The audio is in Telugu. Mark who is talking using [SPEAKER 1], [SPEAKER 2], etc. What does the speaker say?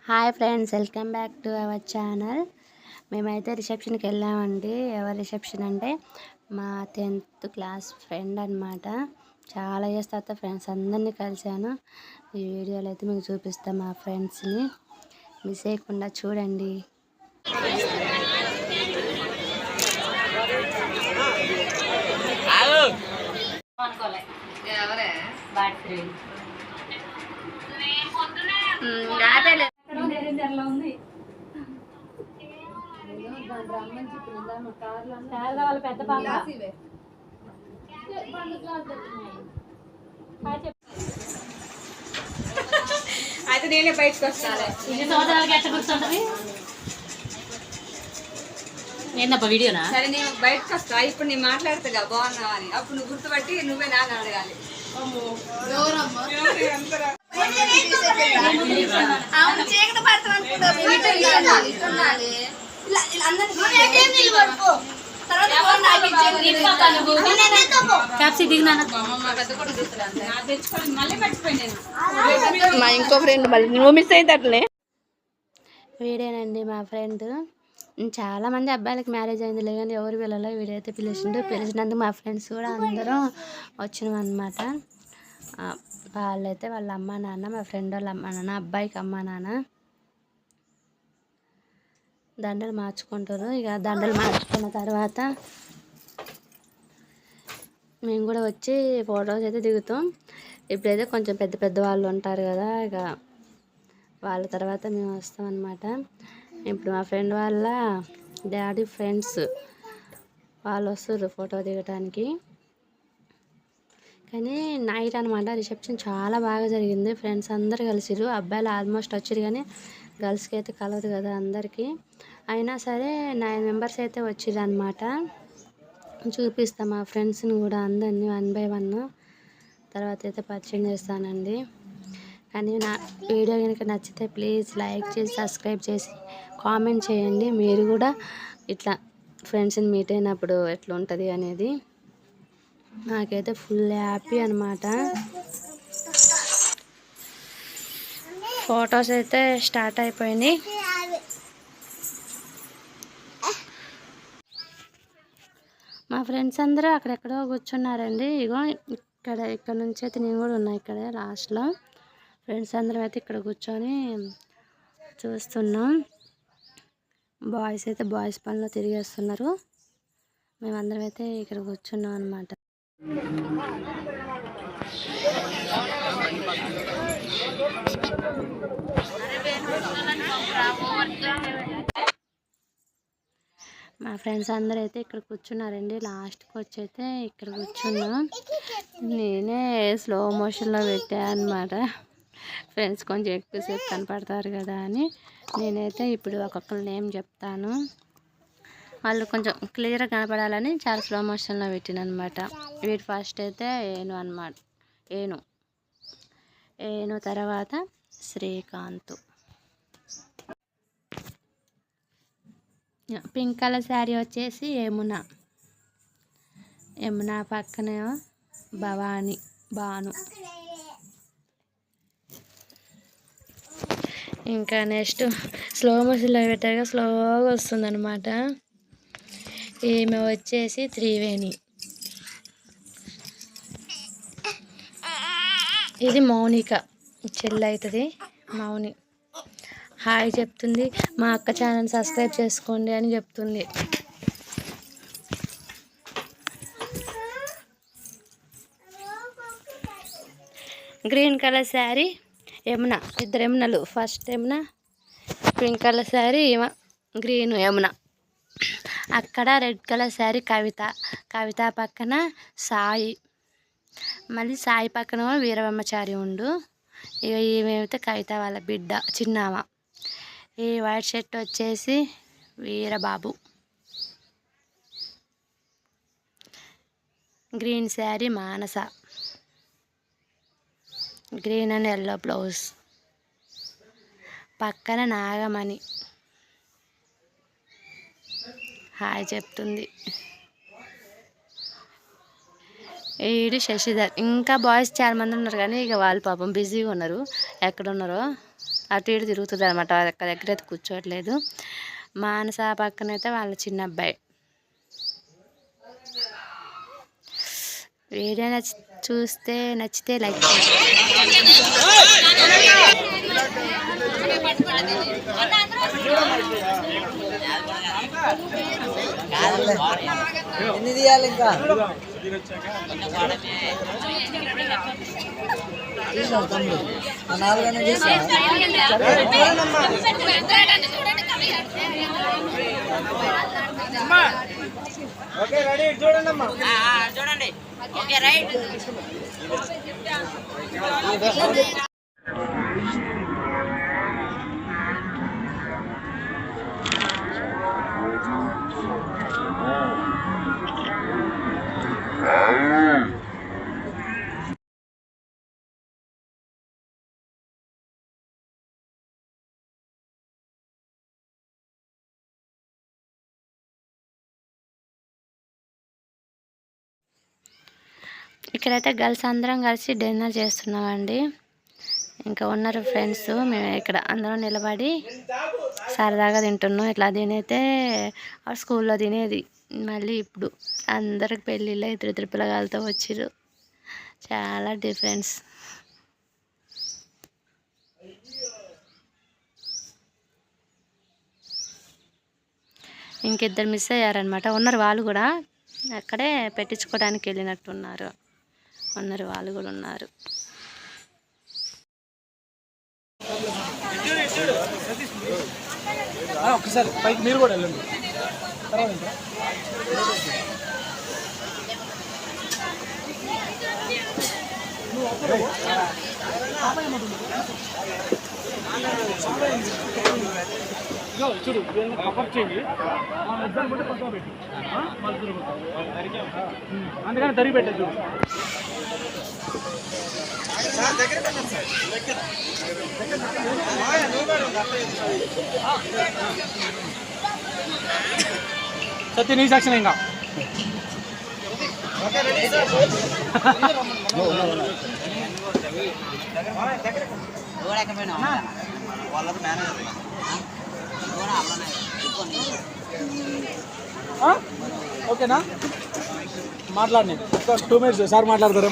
[SPEAKER 1] Hi friends, welcome back to our channel. మేమైతే రిసెప్షన్కి వెళ్ళామండి. ఎవరి రిసెప్షన్ అంటే మా 10th క్లాస్ ఫ్రెండ్ అనమాట. చాలా ఇయర్స్ తర్వాత ఫ్రెండ్స్ అందరినీ కలిశాను. ఈ వీడియోలో అయితే మీకు చూపిస్తాం. మా ఫ్రెండ్స్ని మిస్ చేయకుండా చూడండి.
[SPEAKER 2] వాళ్ళ పెద్ద పాప అయితే నేనే బయటకు వస్తాను. ఇన్ని సంవత్సరాలకి ఎట్లా గుర్తుంటది? ఏందబ్బా వీడియోనా? సరే నేను బయటకు వస్తా. ఇప్పుడు నేను మాట్లాడతా బాగున్నావా అని. అప్పుడు నువ్వు గుర్తుపట్టి నువ్వే నాన్న అడగాలి.
[SPEAKER 1] మా ఇంకో ఫ్రెండ్ మళ్ళీ నువ్వు మిస్ అయితే వీడేనండి మా ఫ్రెండ్. చాలా మంది అబ్బాయిలకి మ్యారేజ్ అయింది లేదండి, ఎవరు పిల్లలు వీడైతే పిలిచినందుకు మా ఫ్రెండ్స్ కూడా అందరం వచ్చినాం అనమాట. వాళ్ళైతే వాళ్ళ అమ్మ నాన్న, మా ఫ్రెండ్ వాళ్ళ అమ్మ నాన్న, అబ్బాయికి అమ్మ నాన్న దండలు మార్చుకుంటారు. ఇక దండలు మార్చుకున్న తర్వాత మేము కూడా వచ్చి ఫొటోస్ అయితే దిగుతాం. ఇప్పుడైతే కొంచెం పెద్ద పెద్ద వాళ్ళు ఉంటారు కదా, ఇక వాళ్ళ తర్వాత మేము వస్తాం అన్నమాట. ఇప్పుడు మా ఫ్రెండ్ వాళ్ళ డాడీ ఫ్రెండ్స్ వాళ్ళు వస్తారు ఫోటో దిగటానికి. కానీ నైట్ అనమాట రిసెప్షన్ చాలా బాగా జరిగింది. ఫ్రెండ్స్ అందరు కలిసిరు. అబ్బాయిలు ఆల్మోస్ట్ వచ్చారు కానీ గర్ల్స్కి అయితే కలవదు కదా అందరికీ. అయినా సరే 9 మెంబర్స్ అయితే వచ్చిర్రు అనమాట. చూపిస్తాం మా ఫ్రెండ్స్ని కూడా అందరినీ 1 by 1 తర్వాత అయితే పరిచయం చేస్తానండి. కానీ నా వీడియో కనుక నచ్చితే ప్లీజ్ లైక్ చేసి సబ్స్క్రైబ్ చేసి కామెంట్ చేయండి. మీరు కూడా ఇట్లా ఫ్రెండ్స్ని మీట్ అయినప్పుడు ఎట్లా ఉంటుంది అనేది. నాకైతే ఫుల్ హ్యాపీ అనమాట. ఫొటోస్ అయితే స్టార్ట్ అయిపోయినాయి. మా ఫ్రెండ్స్ అందరూ అక్కడెక్కడో కూర్చున్నారండి. ఇగో ఇక్కడ నుంచి అయితే నేను కూడా ఉన్నా ఇక్కడ లాస్ట్లో. ఫ్రెండ్స్ అందరం అయితే ఇక్కడ కూర్చొని చూస్తున్నాం. బాయ్స్ అయితే బాయ్స్ పనిలో తిరిగేస్తున్నారు. మేమందరం అయితే ఇక్కడ కూర్చున్నాం అనమాట. మా ఫ్రెండ్స్ అందరూ అయితే ఇక్కడ కూర్చున్నారండి. లాస్ట్కి వచ్చి అయితే ఇక్కడ కూర్చున్నాం. నేనే స్లో మోషన్లో పెట్టాను అనమాట. ఫ్రెండ్స్ కొంచెం ఎక్కువసేపు కనపడతారు కదా అని నేనైతే ఇప్పుడు ఒక్కొక్కరు నేమ్ చెప్తాను. వాళ్ళు కొంచెం క్లియర్గా కనపడాలని చాలా స్లో మోషన్లో పెట్టిన అనమాట. వీటి ఫస్ట్ అయితే ఏను అనమాట. ఏను తర్వాత శ్రీకాంత్. పింక్ కలర్ శారీ వచ్చేసి యమున పక్కనే భాను. ఇంకా నెక్స్ట్ స్లో మోషన్లో పెట్టాక స్లోగా వస్తుంది అనమాట. ఈమె వచ్చేసి త్రివేణి. ఇది మౌనిక చెల్లి అవుతుంది. మౌని హాయ్ చెప్తుంది. మా అక్క ఛానల్ సబ్స్క్రైబ్ చేసుకోండి అని చెప్తుంది. Green colour sari Yamuna. ఇద్దరు యమునలు. First Yamuna pink colour sari, green Yamuna. అక్కడ రెడ్ కలర్ శారీ కవిత పక్కన సాయి. మళ్ళీ సాయి పక్కన వీరబ్రహ్మచారి ఉండు. ఇక ఈమెతే కవిత వాళ్ళ బిడ్డ చిన్నామ. ఈ వైట్ షర్ట్ వచ్చేసి Veerababu. Green sari Manasa. Green and yellow blouse. పక్కన నాగమణి హాయ్ చెప్తుంది. ఈడు శశిధర్. ఇంకా బాయ్స్ చాలా మంది ఉన్నారు కానీ ఇక వాళ్ళు పాపం బిజీగా ఉన్నారు. ఎక్కడున్నారో అటు ఇటు తిరుగుతుంది అనమాట, ఒక్క దగ్గర అయితే కూర్చోవట్లేదు. మానస పక్కనైతే వాళ్ళ చిన్న అబ్బాయి. వీడియో నచ్చితే లైక్
[SPEAKER 3] ఎన్ని తీయాలి ఇంకా తమ్ముడు 4 అనే చేస్తా. ఓకే రెడీ చూడండి అమ్మా చూడండి. Okay right.
[SPEAKER 1] ఇక్కడైతే గర్ల్స్ అందరం కలిసి డిన్నర్ చేస్తున్నామండి. ఇంకా ఉన్నారు ఫ్రెండ్స్, మేము ఇక్కడ అందరం నిలబడి సరదాగా తింటున్నాం. ఇట్లా తినైతే స్కూల్లో తినేది, మళ్ళీ ఇప్పుడు అందరికి పెళ్ళిళ్ళు ఇద్దరు పిల్లగాలతో వచ్చిర్రు. చాలా డిఫరెన్స్. ఇంకిద్దరు మిస్ అయ్యారనమాట. ఉన్నారు వాళ్ళు కూడా, అక్కడే పెట్టించుకోవడానికి వెళ్ళినట్టున్నారు. వాళ్ళు కూడా ఉన్నారు.
[SPEAKER 3] ఒకసారి పైకి మీరు కూడా వెళ్ళండి. చూడు కవర్ చేయండి, అందుకని తరిగి పెట్టే చూడు. సత్య నీ సాక్షి ఇంకా ఓకేనా? మాట్లాడండి 2 minutes సార్ మాట్లాడతారు.